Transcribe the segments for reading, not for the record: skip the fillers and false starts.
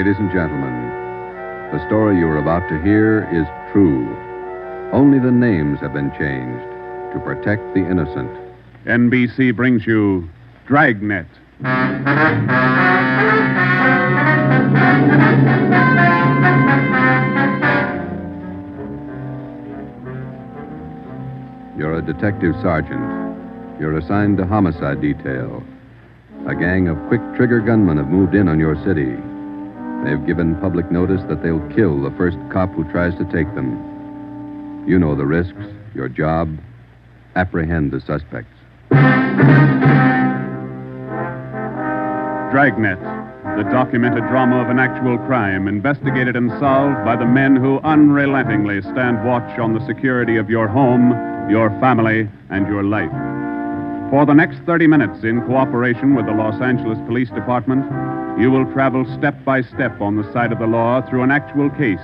ladies and gentlemen. The story you are about to hear is true. Only the names have been changed to protect the innocent. NBC brings you Dragnet. You're a detective sergeant. You're assigned to homicide detail. A gang of quick-trigger gunmen have moved in on your city. They've given public notice that they'll kill the first cop who tries to take them. You know the risks. Your job, apprehend the suspects. Dragnet, the documented drama of an actual crime, investigated and solved by the men who unrelentingly stand watch on the security of your home, your family, and your life. For the next 30 minutes, in cooperation with the Los Angeles Police Department, you will travel step by step on the side of the law through an actual case,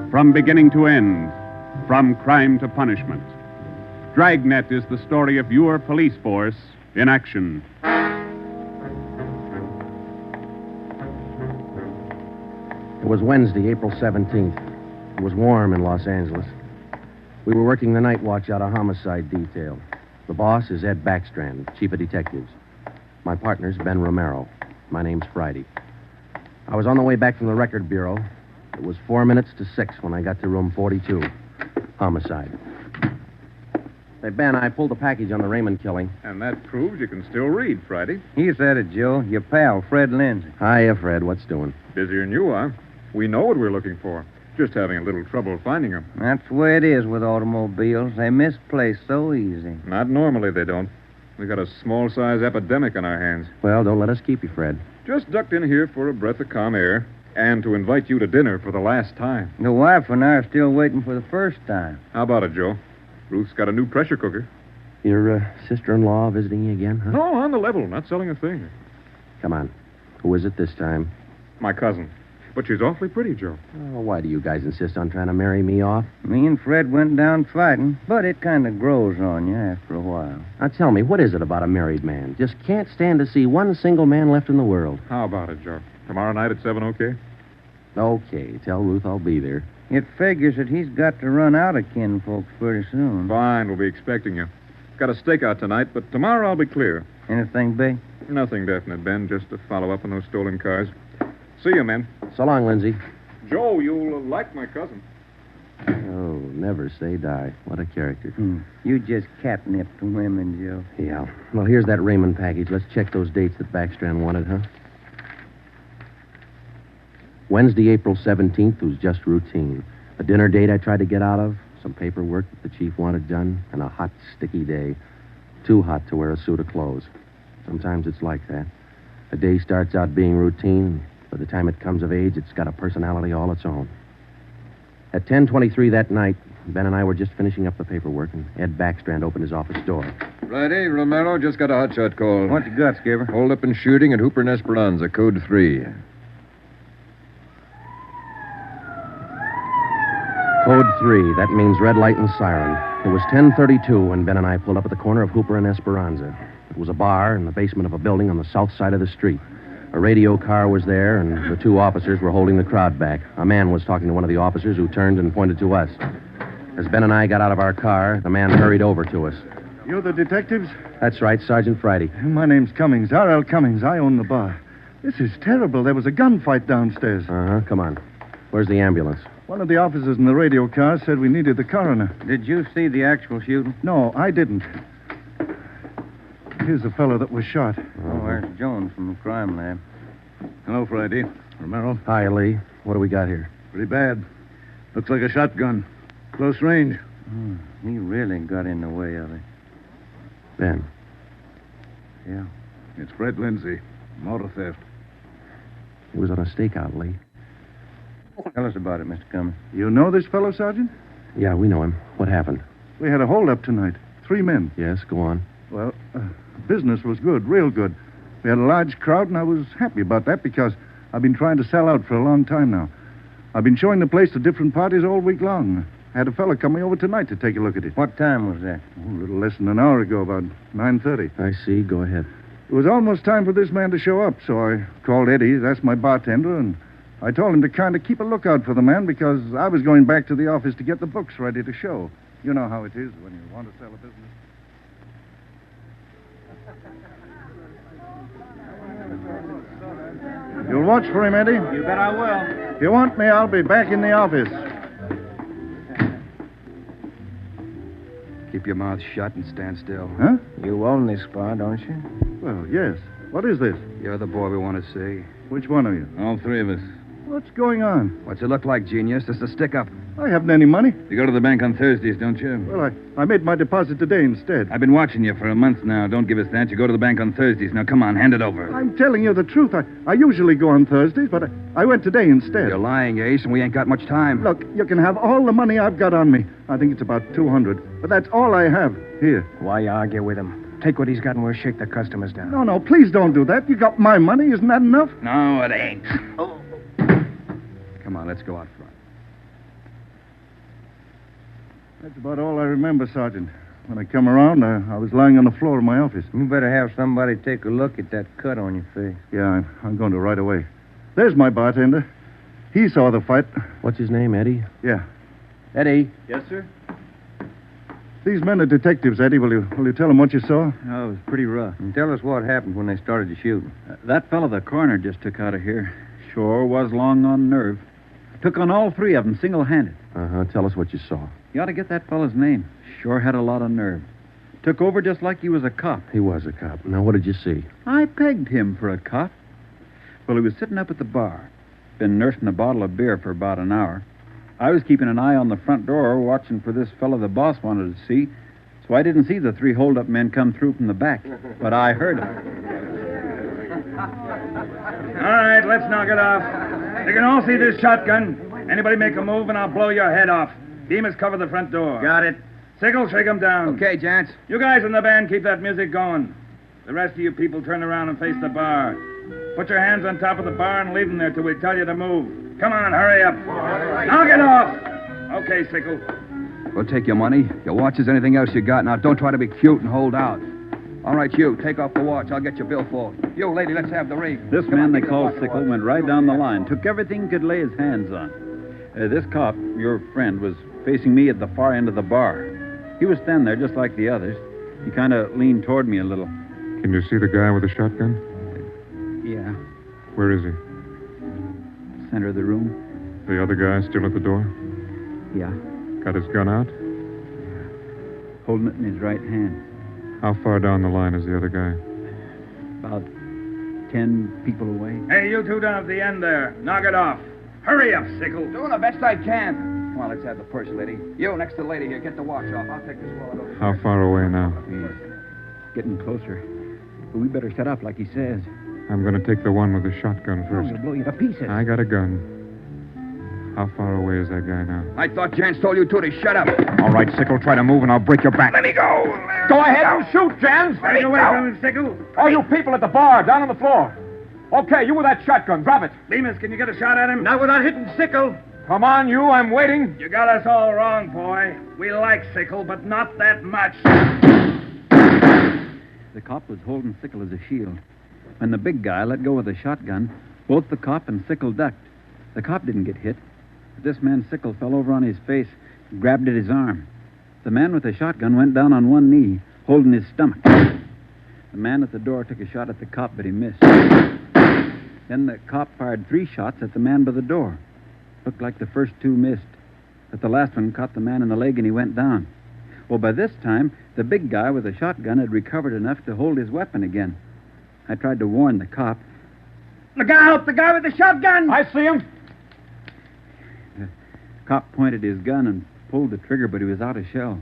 from beginning to end, from crime to punishment. Dragnet is the story of your police force in action. It was Wednesday, April 17th. It was warm in Los Angeles. We were working the night watch out of homicide detail. The boss is Ed Backstrand, chief of detectives. My partner's Ben Romero. My name's Friday. I was on the way back from the record bureau. It was 4 minutes to 6 when I got to room 42. Homicide. Say, Ben, I pulled the package on the Raymond killing. And that proves you can still read, Friday. He said it, Joe. Your pal, Fred Lindsay. Hiya, Fred. What's doing? Busier than you are. We know what we're looking for. Just having a little trouble finding them. That's the way it is with automobiles. They misplace so easy. Not normally, they don't. We got a small-size epidemic on our hands. Well, don't let us keep you, Fred. Just ducked in here for a breath of calm air and to invite you to dinner for the last time. The wife and I are still waiting for the first time. How about it, Joe? Ruth's got a new pressure cooker. Your sister-in-law visiting you again, huh? No, on the level. Not selling a thing. Come on. Who is it this time? My cousin. But she's awfully pretty, Joe. Oh, why do you guys insist on trying to marry me off? Me and Fred went down fighting, but it kind of grows on you after a while. Now, tell me, what is it about a married man? Just can't stand to see one single man left in the world. How about it, Joe? Tomorrow night at 7, okay? Okay, tell Ruth I'll be there. It figures that he's got to run out of kinfolks pretty soon. Fine, we'll be expecting you. Got a stakeout tonight, but tomorrow I'll be clear. Anything big? Nothing definite, Ben. Just to follow up on those stolen cars. See you, men. So long, Lindsay. Joe, you'll like my cousin. Oh, never say die. What a character. You just catnip to women, Joe. Yeah. Well, here's that Raymond package. Let's check those dates that Backstrand wanted, huh? Wednesday, April 17th was just routine. A dinner date I tried to get out of, some paperwork that the chief wanted done, and a hot, sticky day. Too hot to wear a suit of clothes. Sometimes it's like that. A day starts out being routine. By the time it comes of age, it's got a personality all its own. At 10:23 that night, Ben and I were just finishing up the paperwork, and Ed Backstrand opened his office door. Friday, Romero just got a hotshot call. What you got, Skipper? Hold up and shooting at Hooper and Esperanza, code 3. Code 3, that means red light and siren. It was 10:32 when Ben and I pulled up at the corner of Hooper and Esperanza. It was a bar in the basement of a building on the south side of the street. A radio car was there, and the two officers were holding the crowd back. A man was talking to one of the officers who turned and pointed to us. As Ben and I got out of our car, the man hurried over to us. You're the detectives? That's right, Sergeant Friday. My name's Cummings, R.L. Cummings. I own the bar. This is terrible. There was a gunfight downstairs. Uh-huh, come on. Where's the ambulance? One of the officers in the radio car said we needed the coroner. Did you see the actual shooting? No, I didn't. Here's the fellow that was shot. Oh, there's Jones from the crime lab. Hello, Friday. Romero. Hi, Lee. What do we got here? Pretty bad. Looks like a shotgun. Close range. He really got in the way of it. Ben. Yeah. It's Fred Lindsay. Motor theft. He was on a stakeout, Lee. Tell us about it, Mr. Cummings. You know this fellow, Sergeant? Yeah, we know him. What happened? We had a holdup tonight. 3 men. Yes, go on. Well, business was good, real good. We had a large crowd, and I was happy about that because I've been trying to sell out for a long time now. I've been showing the place to different parties all week long. I had a fellow coming over tonight to take a look at it. What time was that? Oh, a little less than an hour ago, about 9:30. I see. Go ahead. It was almost time for this man to show up, so I called Eddie, that's my bartender, and I told him to kind of keep a lookout for the man because I was going back to the office to get the books ready to show. You know how it is when you want to sell a business. You'll watch for him, Eddie? You bet I will. If you want me, I'll be back in the office. Keep your mouth shut and stand still. Huh? You own this bar, don't you? Well, yes. What is this? You're the boy we want to see. Which one of you? All three of us. What's going on? What's it look like, genius? This is a stick-up. I haven't any money. You go to the bank on Thursdays, don't you? Well, I made my deposit today instead. I've been watching you for a month now. Don't give us that. You go to the bank on Thursdays. Now, come on, hand it over. I'm telling you the truth. I usually go on Thursdays, but I went today instead. You're lying, Ace, and we ain't got much time. Look, you can have all the money I've got on me. I think it's about 200. But that's all I have. Here. Why argue with him? Take what he's got and we'll shake the customers down. No, please don't do that. You got my money. Isn't that enough? No, it ain't. Come on, let's go out front. That's about all I remember, Sergeant. When I come around, I was lying on the floor of my office. You better have somebody take a look at that cut on your face. Yeah, I'm going to right away. There's my bartender. He saw the fight. What's his name, Eddie? Yeah. Eddie. Yes, sir? These men are detectives, Eddie. Will you tell them what you saw? Oh, it was pretty rough. And tell us what happened when they started to shoot. That fellow the coroner just took out of here sure was long on nerve. Took on all three of them single-handed. Uh-huh. Tell us what you saw. You ought to get that fellow's name. Sure had a lot of nerve. Took over just like he was a cop. He was a cop. Now, what did you see? I pegged him for a cop. Well, he was sitting up at the bar. Been nursing a bottle of beer for about an hour. I was keeping an eye on the front door, watching for this fellow the boss wanted to see. So I didn't see the three hold-up men come through from the back. But I heard them. All right, let's knock it off. You can all see this shotgun. Anybody make a move and I'll blow your head off. Demas, cover the front door. Got it. Sickle, shake him down. Okay, gents. You guys in the band, keep that music going. The rest of you people turn around and face the bar. Put your hands on top of the bar and leave them there till we tell you to move. Come on, hurry up. Knock it off. Okay, Sickle. We'll take your money, your watches, anything else you got. Now, don't try to be cute and hold out. All right, you, take off the watch. I'll get your billfold. You, lady, let's have the ring. This Come man on, they give me the called watch. Sickle went right down the line. Took everything he could lay his hands on. This cop, your friend, was facing me at the far end of the bar. He was standing there just like the others. He kind of leaned toward me a little. Can you see the guy with the shotgun? Yeah, Where is he? center of the room. The other guy still at the door? Yeah, Got his gun out? holding it in his right hand. How far down the line is the other guy? About 10 people away. Hey, you two down at the end there. Knock it off. Hurry up, Sickle. Doing the best I can. Come on, let's have the purse, lady. You, next to the lady here, get the watch off. I'll take this wallet over. How far away now? He's getting closer. But we better set up like he says. I'm going to take the one with the shotgun Oh, first. he'll blow you to pieces. I got a gun. How far away is that guy now? I thought Jans told you two to shut up. All right, Sickle, try to move and I'll break your back. Let me go. Go ahead and shoot, Jans. Stay away from him, Sickle. All you people at the bar, down on the floor. Okay, you with that shotgun, grab it. Demas, can you get a shot at him? Not without hitting Sickle. Come on, you, I'm waiting. You got us all wrong, boy. We like Sickle, but not that much. The cop was holding Sickle as a shield. When the big guy let go of the shotgun, both the cop and Sickle ducked. The cop didn't get hit. But this man Sickle fell over on his face, grabbed at his arm. The man with the shotgun went down on one knee, holding his stomach. The man at the door took a shot at the cop, but he missed. Then the cop fired 3 shots at the man by the door. Looked like the first 2 missed, but the last one caught the man in the leg and he went down. Well, by this time, the big guy with the shotgun had recovered enough to hold his weapon again. I tried to warn the cop. Look out! The guy with the shotgun! I see him. The cop pointed his gun and pulled the trigger, but he was out of shells.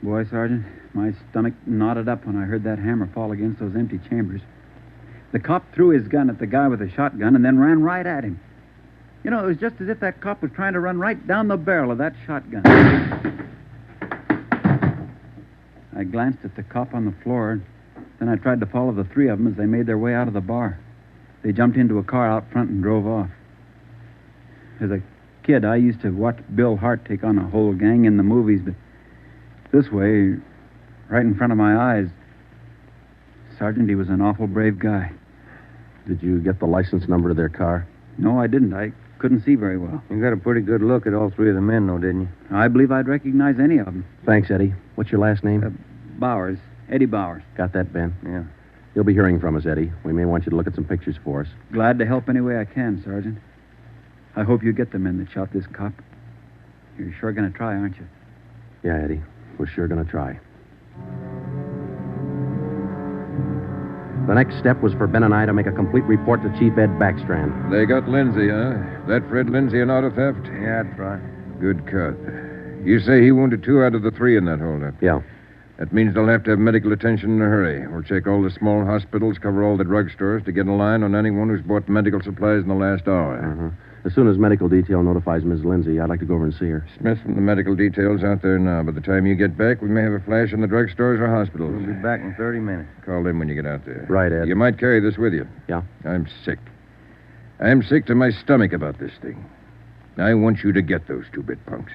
Boy, Sergeant, my stomach knotted up when I heard that hammer fall against those empty chambers. The cop threw his gun at the guy with the shotgun and then ran right at him. You know, it was just as if that cop was trying to run right down the barrel of that shotgun. I glanced at the cop on the floor, and then I tried to follow the 3 of them as they made their way out of the bar. They jumped into a car out front and drove off. As a kid, I used to watch Bill Hart take on a whole gang in the movies, but this way, right in front of my eyes, Sergeant, he was an awful brave guy. Did you get the license number of their car? No, I didn't. I couldn't see very well. You got a pretty good look at all three of the men, though, didn't you? I believe I'd recognize any of them. Thanks, Eddie. What's your last name? Bowers. Eddie Bowers. Got that, Ben? Yeah. You'll be hearing from us, Eddie. We may want you to look at some pictures for us. Glad to help any way I can, Sergeant. I hope you get the men that shot this cop. You're sure going to try, aren't you? Yeah, Eddie. We're sure going to try. The next step was for Ben and I to make a complete report to Chief Ed Backstrand. They got Lindsay, huh? That Fred Lindsay an auto theft? Yeah, that's right. Good cut. You say he wounded 2 out of the 3 in that holdup. Yeah. That means they'll have to have medical attention in a hurry. We'll check all the small hospitals, cover all the drugstores to get a line on anyone who's bought medical supplies in the last hour. Uh-huh. As soon as medical detail notifies Miss Lindsay, I'd like to go over and see her. Smith from the medical detail's out there now. By the time you get back, we may have a flash in the drugstores or hospitals. We'll be back in 30 minutes. Call them when you get out there. Right, Ed. You might carry this with you. Yeah? I'm sick. I'm sick to my stomach about this thing. I want you to get those 2 bit punks.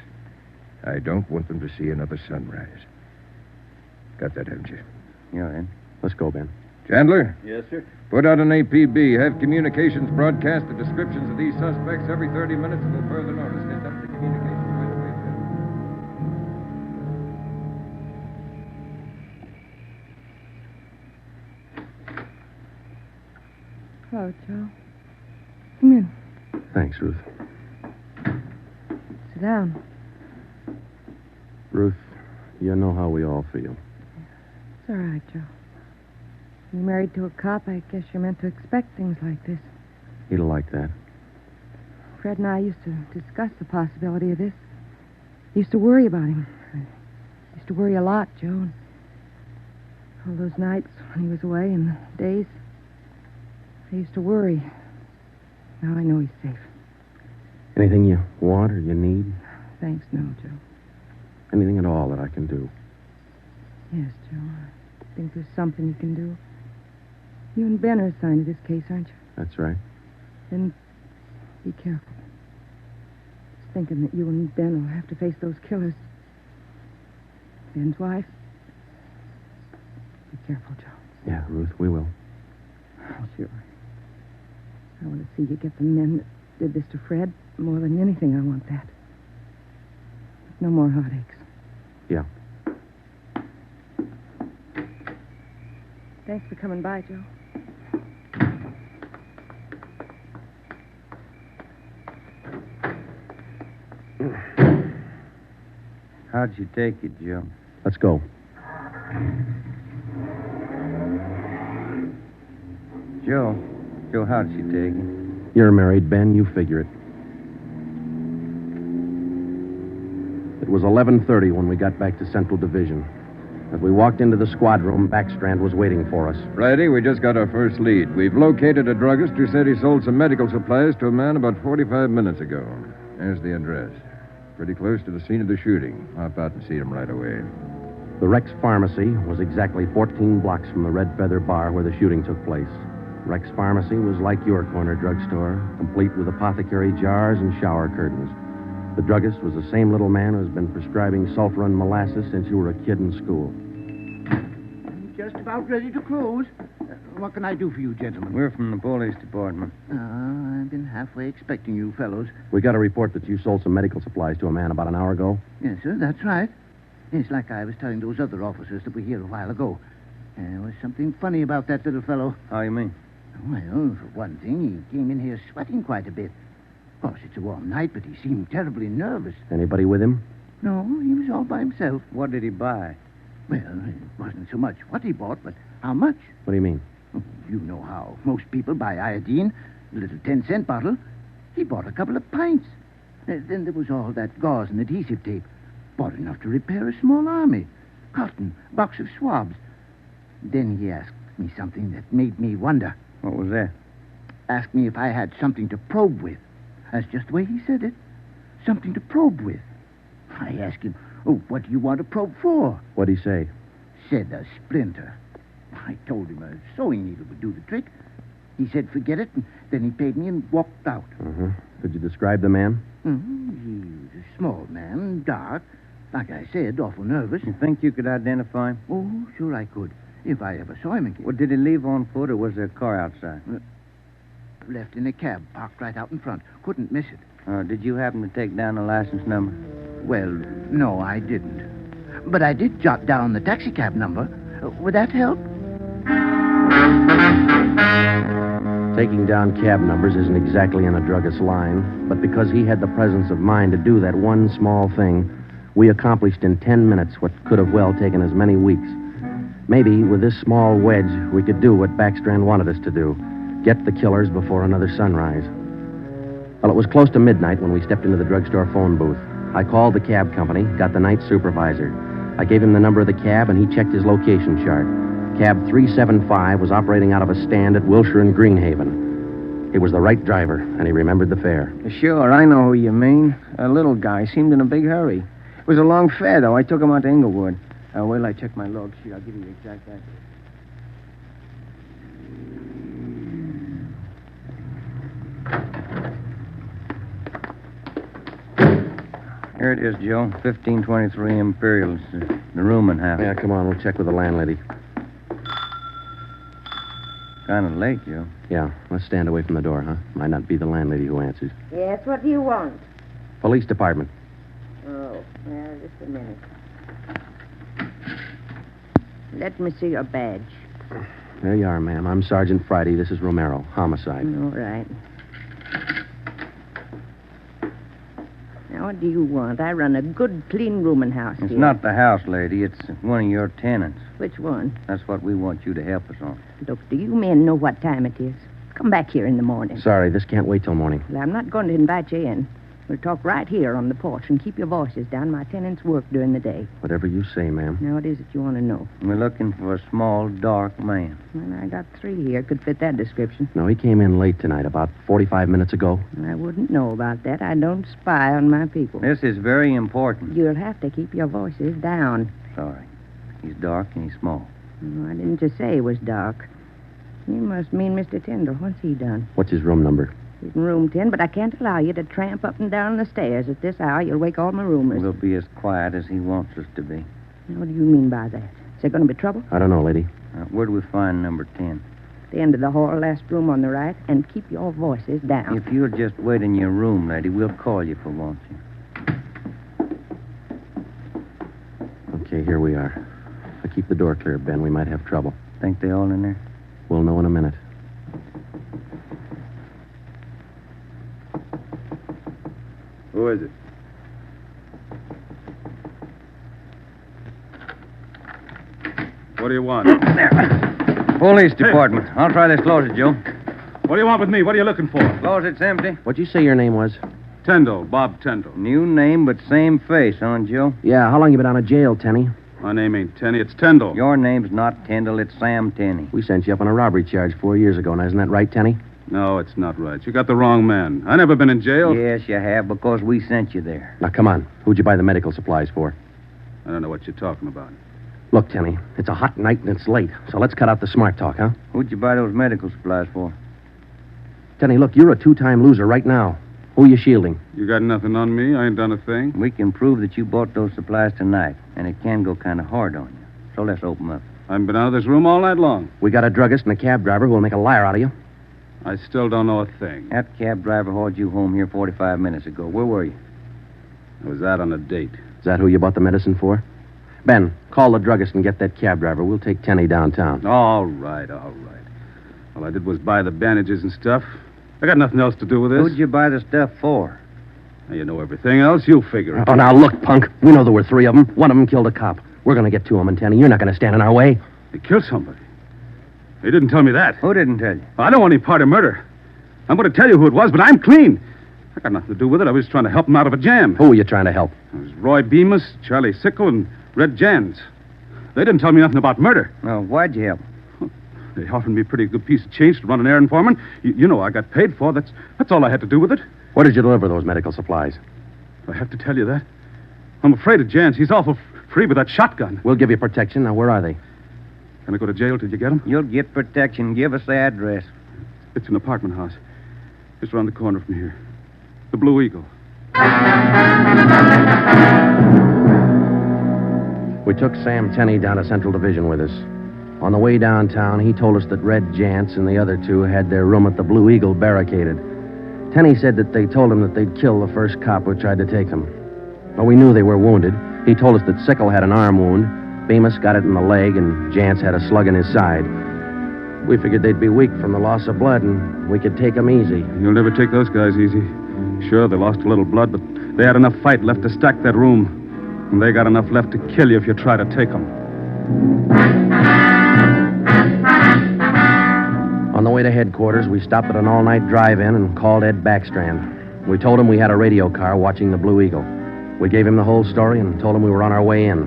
I don't want them to see another sunrise. Got that, haven't you? Yeah, Ed. Let's go, Ben. Chandler? Yes, sir. Put out an APB. Have communications broadcast the descriptions of these suspects every 30 minutes until further notice. Get them to communications right away. Hello, Joe. Come in. Thanks, Ruth. Sit down. Ruth, you know how we all feel. It's all right, Joe. You're married to a cop. I guess you're meant to expect things like this. He'd like that. Fred and I used to discuss the possibility of this. I used to worry about him. I used to worry a lot, Joe. All those nights when he was away and the days, I used to worry. Now I know he's safe. Anything you want or you need? Thanks, no, Joe. Anything at all that I can do? Yes, Joe. I think there's something you can do. You and Ben are assigned to this case, aren't you? That's right. Then be careful. Just thinking that you and Ben will have to face those killers. Ben's wife. Be careful, Joe. Yeah, Ruth, we will. Oh, sure. I want to see you get the men that did this to Fred. More than anything, I want that. No more heartaches. Yeah. Thanks for coming by, Joe. How'd you take it, Joe? Let's go. Joe, how'd she take it? You're married, Ben. You figure it. It was 11:30 when we got back to Central Division. As we walked into the squad room, Backstrand was waiting for us. Friday, we just got our first lead. We've located a druggist who said he sold some medical supplies to a man about 45 minutes ago. There's the address. Pretty close to the scene of the shooting. Hop out and see him right away. The Rex Pharmacy was exactly 14 blocks from the Red Feather Bar where the shooting took place. Rex Pharmacy was like your corner drugstore, complete with apothecary jars and shower curtains. The druggist was the same little man who's been prescribing sulfur and molasses since you were a kid in school. Just about ready to close. What can I do for you, gentlemen? We're from the police department. I've been halfway expecting you fellows. We got a report that you sold some medical supplies to a man about an hour ago. Yes, sir, that's right. It's like I was telling those other officers that were here a while ago. There was something funny about that little fellow. How you mean? Well, for one thing, he came in here sweating quite a bit. Of course, it's a warm night, but he seemed terribly nervous. Anybody with him? No, he was all by himself. What did he buy? Well, it wasn't so much what he bought, but how much. What do you mean? You know how most people buy iodine, a little 10-cent bottle. He bought a couple of pints. Then there was all that gauze and adhesive tape. Bought enough to repair a small army. Cotton, box of swabs. Then he asked me something that made me wonder. What was that? Asked me if I had something to probe with. That's just the way he said it. Something to probe with. I asked him, what do you want to probe for? What'd he say? Said a splinter. I told him a sewing needle would do the trick. He said, forget it, and then he paid me and walked out. Uh-huh. Could you describe the man? He was a small man, dark. Like I said, awful nervous. You think you could identify him? Oh, sure I could, if I ever saw him again. Well, did he leave on foot, or was there a car outside? Left in a cab, parked right out in front. Couldn't miss it. Did you happen to take down the license number? Well, no, I didn't. But I did jot down the taxicab number. Would that help? Taking down cab numbers isn't exactly in a druggist's line, but because he had the presence of mind to do that one small thing, we accomplished in 10 minutes what could have well taken as many weeks. Maybe with this small wedge, we could do what Backstrand wanted us to do. Get the killers before another sunrise. Well, it was close to midnight when we stepped into the drugstore phone booth. I called the cab company, got the night supervisor. I gave him the number of the cab, and he checked his location chart. Cab 375 was operating out of a stand at Wilshire and Greenhaven. He was the right driver, and he remembered the fare. Sure, I know who you mean. A little guy. Seemed in a big hurry. It was a long fare, though. I took him out to Inglewood. Wait till I check my log sheet. I'll give you the exact address. Here it is, Joe. 1523 Imperial. It's the rooming house. Yeah, come on. We'll check with the landlady. Kind of late, Joe. Yeah, let's stand away from the door, huh? Might not be the landlady who answers. Yes, what do you want? Police department. Oh, well, just a minute. Let me see your badge. There you are, ma'am. I'm Sergeant Friday. This is Romero. Homicide. All right. Now, what do you want? I run a good, clean rooming house It's here. not the house, lady. It's one of your tenants. Which one? That's what we want you to help us on. Look, do you men know what time it is? Come back here in the morning. Sorry, this can't wait till morning. Well, I'm not going to invite you in. We'll talk right here on the porch and keep your voices down. My tenants work during the day. Whatever you say, ma'am. Now, what is it you want to know? We're looking for a small, dark man. Well, I got 3 here. Could fit that description. No, he came in late tonight, about 45 minutes ago. I wouldn't know about that. I don't spy on my people. This is very important. You'll have to keep your voices down. Sorry. He's dark and he's small. Oh, I didn't just say he was dark. You must mean Mr. Tyndall. What's he done? What's his room number? He's in room 10, but I can't allow you to tramp up and down the stairs at this hour. You'll wake all my roomers. We'll be as quiet as he wants us to be. Now, what do you mean by that? Is there going to be trouble? I don't know, lady. Where do we find number 10? The end of the hall, last room on the right, and keep your voices down. If you'll just wait in your room, lady, we'll call you if we want you. Okay, here we are. If I keep the door clear, Ben, we might have trouble. Think they all in there? We'll know in a minute. Who is it? What do you want? Police department. I'll try this closet, Joe. What do you want with me? What are you looking for? Closet's empty. What'd you say your name was? Tyndall, Bob Tyndall. New name, but same face, huh, Joe? Yeah, how long you been out of jail, Tenny? My name ain't Tenney, it's Tyndall. Your name's not Tyndall, it's Sam Tenney. We sent you up on a robbery charge 4 years ago. Now, isn't that right, Tenny? No, it's not right. You got the wrong man. I never been in jail. Yes, you have, because we sent you there. Now, come on. Who'd you buy the medical supplies for? I don't know what you're talking about. Look, Tenny, it's a hot night and it's late, so let's cut out the smart talk, huh? Who'd you buy those medical supplies for? Tenny, look, you're a two-time loser right now. Who are you shielding? You got nothing on me? I ain't done a thing. We can prove that you bought those supplies tonight, and it can go kind of hard on you. So let's open up. I haven't been out of this room all night long. We got a druggist and a cab driver who will make a liar out of you. I still don't know a thing. That cab driver hauled you home here 45 minutes ago. Where were you? I was out on a date. Is that who you bought the medicine for? Ben, call the druggist and get that cab driver. We'll take Tenny downtown. All right, all right. All I did was buy the bandages and stuff. I got nothing else to do with this. Who'd you buy the stuff for? Now, you know everything else. You figure it. Oh, now, look, punk. We know there were 3 of them. One of them killed a cop. We're going to get 2 of them, Tenny. You're not going to stand in our way. They killed somebody. They didn't tell me that. Who didn't tell you? I don't want any part of murder. I'm going to tell you who it was, but I'm clean. I got nothing to do with it. I was trying to help them out of a jam. Who were you trying to help? It was Roy Bemis, Charlie Sickle, and Red Jans. They didn't tell me nothing about murder. Oh, why'd you help? They offered me a pretty good piece of change to run an errand for them. You know I got paid for. That's all I had to do with it. Where did you deliver those medical supplies? I have to tell you that. I'm afraid of Jans. He's awful free with that shotgun. We'll give you protection. Now, where are they? Can I go to jail till you get them? You'll get protection. Give us the address. It's an apartment house. Just around the corner from here. The Blue Eagle. We took Sam Tenney down to Central Division with us. On the way downtown, he told us that Red Jantz and the other two had their room at the Blue Eagle barricaded. Tenney said that they told him that they'd kill the first cop who tried to take them. Well, we knew they were wounded. He told us that Sickle had an arm wound, Bemis got it in the leg, and Jantz had a slug in his side. We figured they'd be weak from the loss of blood, and we could take them easy. You'll never take those guys easy. Sure, they lost a little blood, but they had enough fight left to stack that room. And they got enough left to kill you if you try to take them. On the way to headquarters, we stopped at an all-night drive-in and called Ed Backstrand. We told him we had a radio car watching the Blue Eagle. We gave him the whole story and told him we were on our way in.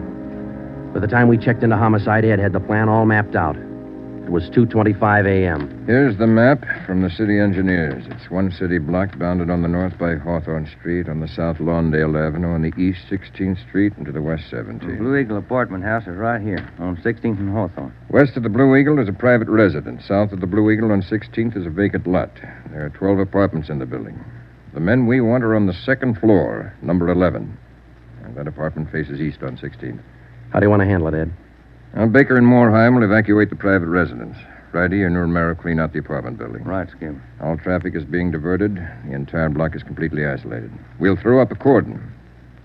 By the time we checked into Homicide, Ed had the plan all mapped out. It was 2:25 a.m. Here's the map from the city engineers. It's one city block bounded on the north by Hawthorne Street, on the south Lawndale Avenue, on the east 16th Street, and to the west 17th. The Blue Eagle apartment house is right here, on 16th and Hawthorne. West of the Blue Eagle is a private residence. South of the Blue Eagle on 16th is a vacant lot. There are 12 apartments in the building. The men we want are on the second floor, number 11. And that apartment faces east on 16th. How do you want to handle it, Ed? Now, Baker and Moorheim will evacuate the private residence. Friday, and Romero clean out the apartment building. Right, Skip. All traffic is being diverted. The entire block is completely isolated. We'll throw up a cordon.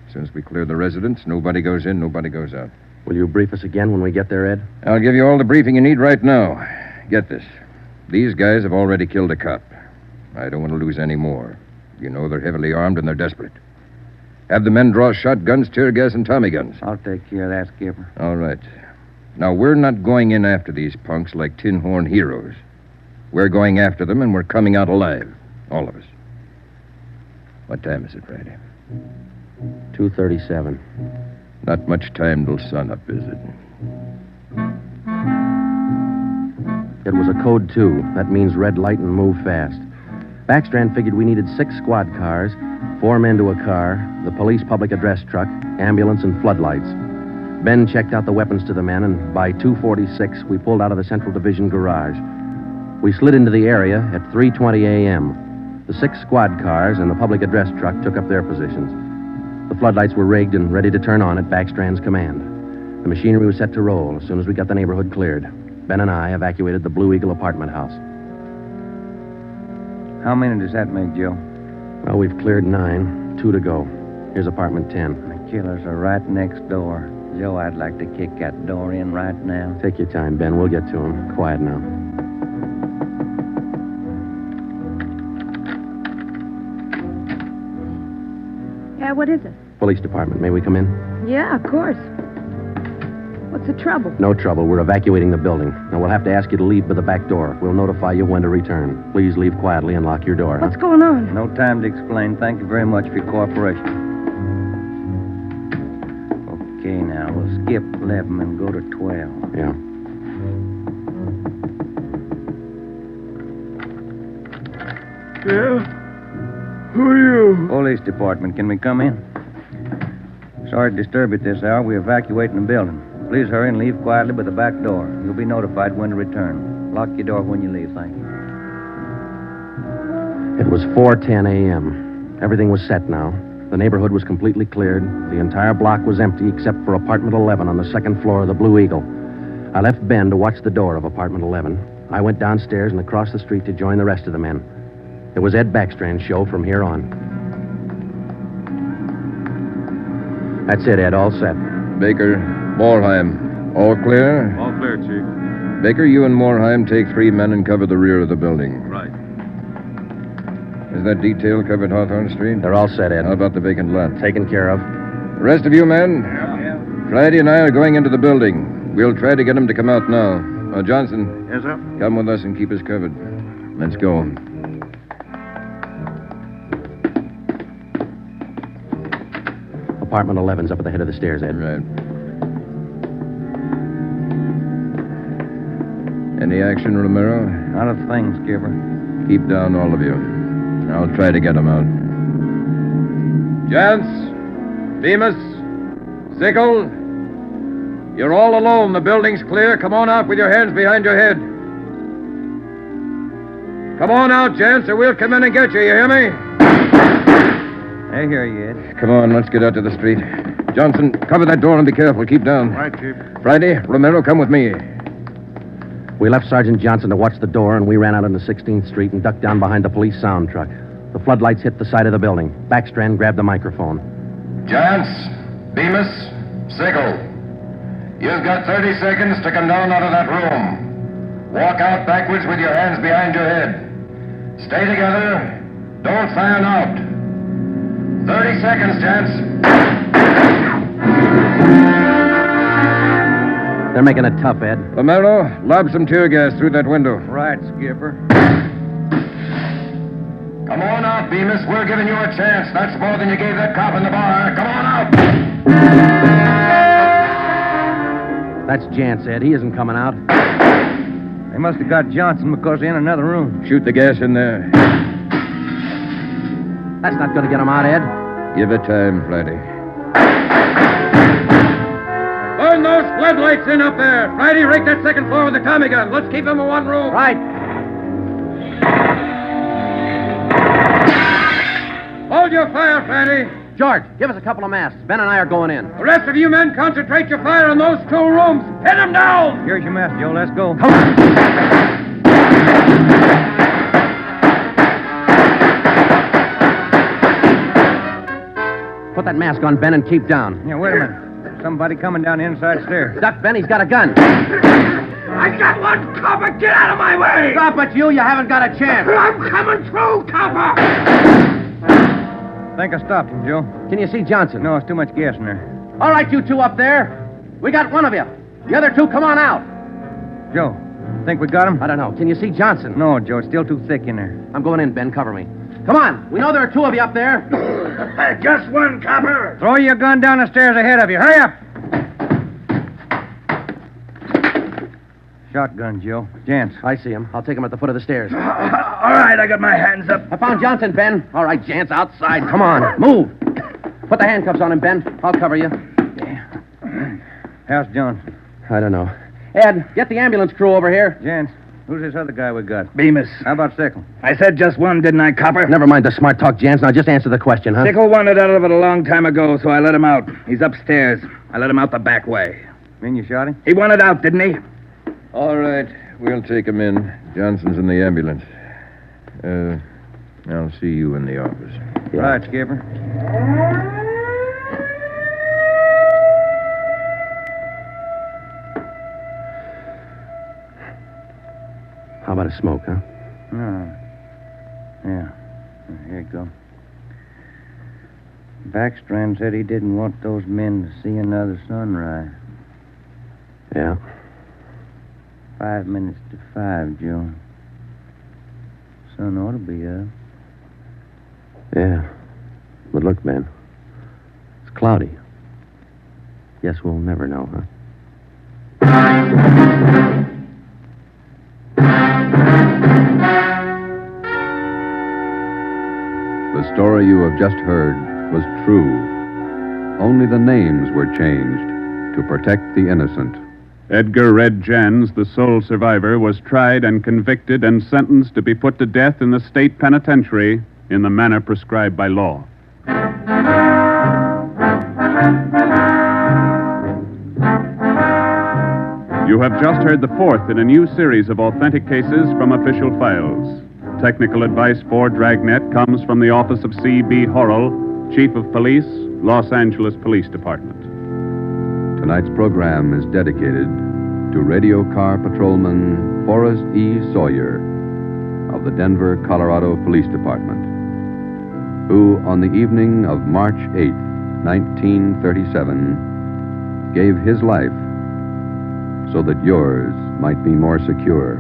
As soon as we clear the residence, nobody goes in, nobody goes out. Will you brief us again when we get there, Ed? I'll give you all the briefing you need right now. Get this. These guys have already killed a cop. I don't want to lose any more. You know they're heavily armed and they're desperate. Have the men draw shotguns, tear gas, and Tommy guns. I'll take care of that, Skipper. All right. Now, we're not going in after these punks like tin horn heroes. We're going after them, and we're coming out alive. All of us. What time is it, Friday? 2:37. Not much time till sunup, is it? It was a code 2. That means red light and move fast. Backstrand figured we needed 6 squad cars, 4 men to a car, the police public address truck, ambulance, and floodlights. Ben checked out the weapons to the men, and by 2:46, we pulled out of the Central Division garage. We slid into the area at 3:20 a.m. The 6 squad cars and the public address truck took up their positions. The floodlights were rigged and ready to turn on at Backstrand's command. The machinery was set to roll as soon as we got the neighborhood cleared. Ben and I evacuated the Blue Eagle apartment house. How many does that make, Joe? Well, we've cleared 9. 2 to go. Here's apartment 10. The killers are right next door. Joe, I'd like to kick that door in right now. Take your time, Ben. We'll get to him. Quiet now. Yeah, what is it? Police department. May we come in? Yeah, of course. What's the trouble? No trouble. We're evacuating the building. Now, we'll have to ask you to leave by the back door. We'll notify you when to return. Please leave quietly and lock your door. What's going on? No time to explain. Thank you very much for your cooperation. Okay, now, we'll skip 11 and go to 12. Yeah. Yeah? Who are you? Police department. Can we come in? Sorry to disturb you at this hour. We're evacuating the building. Please hurry and leave quietly by the back door. You'll be notified when to return. Lock your door when you leave. Thank you. It was 4:10 a.m. Everything was set now. The neighborhood was completely cleared. The entire block was empty except for apartment 11 on the second floor of the Blue Eagle. I left Ben to watch the door of apartment 11. I went downstairs and across the street to join the rest of the men. It was Ed Backstrand's show from here on. That's it, Ed. All set. Baker, Moorheim, all clear? All clear, Chief. Baker, you and Moorheim take 3 men and cover the rear of the building. Right. Is that detail covered Hawthorne Street? They're all set, Ed. How about the vacant lot? Taken care of. The rest of you men? Yeah. Friday and I are going into the building. We'll try to get him to come out now. Johnson. Yes, sir? Come with us and keep us covered. Let's go. Apartment 11's up at the head of the stairs, Ed. Right. Any action, Romero? Not a thing, Skipper. Keep down, all of you. I'll try to get him out. Jantz, Bemis, Sickle, you're all alone. The building's clear. Come on out with your hands behind your head. Come on out, Jantz, or we'll come in and get you. You hear me? I hear you, Ed. Come on, let's get out to the street. Johnson, cover that door and be careful. Keep down. Right, Chief. Friday, Romero, come with me. We left Sergeant Johnson to watch the door, and we ran out into 16th Street and ducked down behind the police sound truck. The floodlights hit the side of the building. Backstrand grabbed the microphone. Jance, Bemis, Sigel. You've got 30 seconds to come down out of that room. Walk out backwards with your hands behind your head. Stay together. Don't fan out. 30 seconds, Jance. They're making it tough, Ed. Romero, lob some tear gas through that window. Right, Skipper. Come on out, Bemis. We're giving you a chance. That's more than you gave that cop in the bar. Come on out. That's Jance, Ed. He isn't coming out. They must have got Johnson because they're in another room. Shoot the gas in there. That's not going to get him out, Ed. Give it time, Flatty. Burn those floodlights in up there. Friday, rake that second floor with the Tommy gun. Let's keep them in one room. Right. Hold your fire, Friday. George, give us a couple of masks. Ben and I are going in. The rest of you men concentrate your fire on those 2 rooms. Hit them down. Here's your mess, Joe. Let's go. Come on. Put that mask on, Ben, and keep down. Yeah, wait a minute. Somebody coming down the inside stairs. Duck, Ben. He's got a gun. I got one, copper. Get out of my way. Stop it, you. You haven't got a chance. I'm coming through, copper. I think I stopped him, Joe. Can you see Johnson? No, it's too much gas in there. All right, you 2 up there. We got one of you. The other 2, come on out. Joe, think we got him? I don't know. Can you see Johnson? No, Joe. It's still too thick in there. I'm going in, Ben. Cover me. Come on. We know there are 2 of you up there. Just one, copper. Throw your gun down the stairs ahead of you. Hurry up. Shotgun, Joe. Jance. I see him. I'll take him at the foot of the stairs. All right, I got my hands up. I found Johnson, Ben. All right, Jance, outside. Come on. Move. Put the handcuffs on him, Ben. I'll cover you. How's Johnson? I don't know. Ed, get the ambulance crew over here. Jance, who's this other guy we got? Bemis. How about Sickle? I said just one, didn't I, copper? Never mind the smart talk, Jance. Now just answer the question, huh? Sickle wanted out of it a long time ago, so I let him out. He's upstairs. I let him out the back way. Mean you shot him? He wanted out, didn't he? All right. We'll take him in. Johnson's in the ambulance. I'll see you in the office. Yeah. Right, Skipper. How about a smoke, huh? No. Yeah. Here you go. Backstrand said he didn't want those men to see another sunrise. Yeah. 5 minutes to 5, Joe. Sun ought to be up. Yeah. But look, Ben. It's cloudy. Guess we'll never know, huh? The story you have just heard was true. Only the names were changed to protect the innocent. Edgar Red Jans, the sole survivor, was tried and convicted and sentenced to be put to death in the state penitentiary in the manner prescribed by law. You have just heard the 4th in a new series of authentic cases from official files. Technical advice for Dragnet comes from the office of C.B. Horrell, Chief of Police, Los Angeles Police Department. Tonight's program is dedicated to radio car patrolman Forrest E. Sawyer of the Denver, Colorado Police Department, who on the evening of March 8, 1937, gave his life so that yours might be more secure.